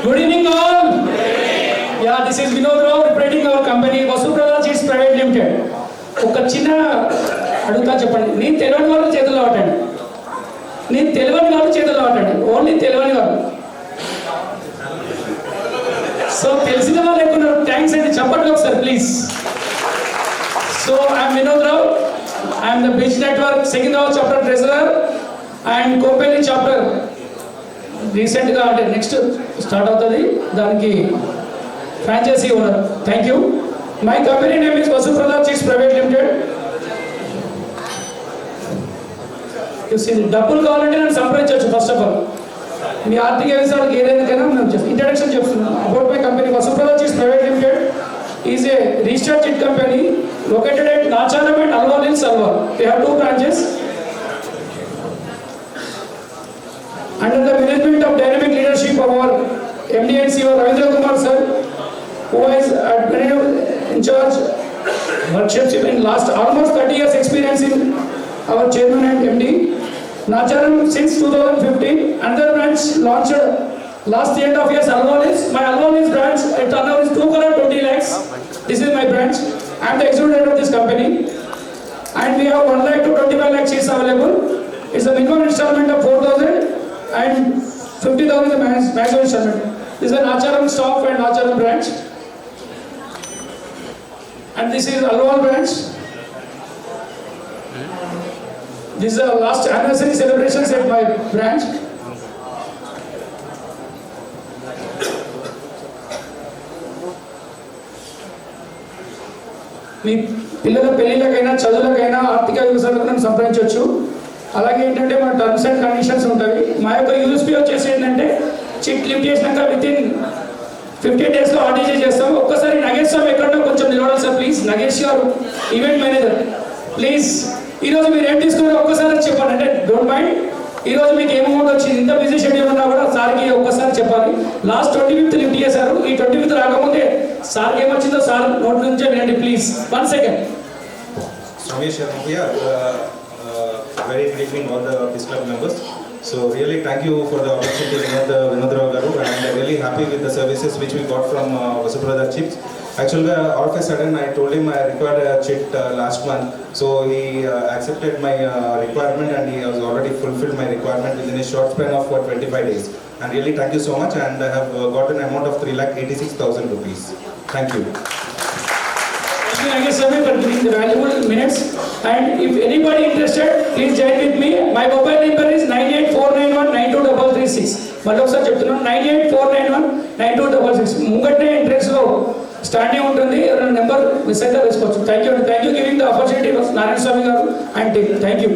Good evening all. Yeah, this is Vinod Rao representing our company Vasubradha Cheese Private Limited. ఒక చిన్న అడుగుతా చెప్పండి. నేను తెలియని వాళ్ళు చేతుల్లో పట్టండి. నేను తెలియని వాళ్ళు చేతుల్లో పట్టండి. ఓన్లీ తెలియని వాళ్ళు. సో తెలిసిన వాళ్ళు ఎక్కున్నారు. థ్యాంక్స్ అండి. చెప్పండి ఒకసారి please. So I'm Vinod Rao. I'm the beach network Secunderabad chapter treasurer and Kopalli chapter. రీసెంట్గా అంటే నెక్స్ట్ స్టార్ట్ అవుతుంది, దానికి franchisee owner. Thank you. My company name is Vasuprada చీజ్ ప్రైవేట్ లిమిటెడ్. డబ్బులు కావాలంటే నన్ను సంప్రదించవచ్చు. ఫస్ట్ ఆఫ్ ఆల్ మీ ఆర్థిక వ్యవస్థలకు ఏదైనా మేము ఇంట్రడక్షన్ చెప్తున్నాను. అబౌట్ మై కంపెనీ వసుప్రదా చీజ్ private limited is a registered chit company located at Nacharam and Alwar in Salwar. They have 2 branches. Under the management of dynamic leadership of our MD and CEO Ravindra Kumar sir, who is in charge workshops in last almost 30 years experience in our chairman and MD. Nacharam since 2015. Another branch launched last 3.5 years. Alwar is my Alwar is branch. It turnover is 2 crore 20 lakhs. This is my branch. I am the executive director of this company, and we have 1 lakh to 25 lakh seats available. It's a minimum installment of 4,000 and 50,000 is the maximum installment. This is an Nacharam staff and Nacharam branch, and this is Alwar branch. This is the last anniversary celebrations at my branch. మీ పిల్లల పెళ్ళిళ్ళకైనా చదువులకైనా ఆర్థిక వ్యవస్థలకు సంప్రదించవచ్చు. అలాగే ఏంటంటే మన terms and conditions ఉంటాయి. మా యొక్క యూఎస్పీ వచ్చేసి ఏంటంటే చిట్ లిఫ్ట్ చేసినాక వితిన్ 15 డేస్లో ఆర్టీజీ చేస్తాం. ఒక్కసారి నగేష్ సార్ ఎక్కడో కొంచెం నిలబడాలి సార్ ప్లీజ్. నగేష్ గారు ఈవెంట్ మేనేజర్ ప్లీజ్. ఈరోజు మీరు ఏం తీసుకున్నారో ఒక్కసారి చెప్పండి. అంటే డోంట్ మైండ్. ఈరోజు మీకు ఏం అమౌంట్ వచ్చింది, ఇంత బిజీ షెడ్యూల్ ఉన్నా కూడా సార్కి ఒక్కసారి చెప్పాలి. లాస్ట్ 25th లిఫ్ట్ చేశారు. ఈ 25th రాకముందే సార్కి ఏమొచ్చిందో సార్ నోట్ నుంచే వినండి please. 1 second. Ramesh here. Very good evening all the Peace Club members. So really thank you for the opportunity, Vinod Rao garu, and I'm really happy with the services which we got from Vasubradha Chips. Actually, all of a sudden I told him I required a chit last month, so he accepted my requirement and he has already fulfilled my requirement within a short span of 25 days. And really thank you so much, and I have got an amount of 3,86,000 rupees. Thank you. Thank you so much for giving the valuable minutes. And if anybody interested, please join with me. My mobile number is 9849192336. మళ్ళీ ఒకసారి చెప్తున్నాను, 9849192336. ముంగట్నే ఎంట్రెన్స్లో standing ఉంటుంది. Number miss అయితే వేసుకోవచ్చు. Thank you giving the opportunity Narayana Swamy garu and thank you.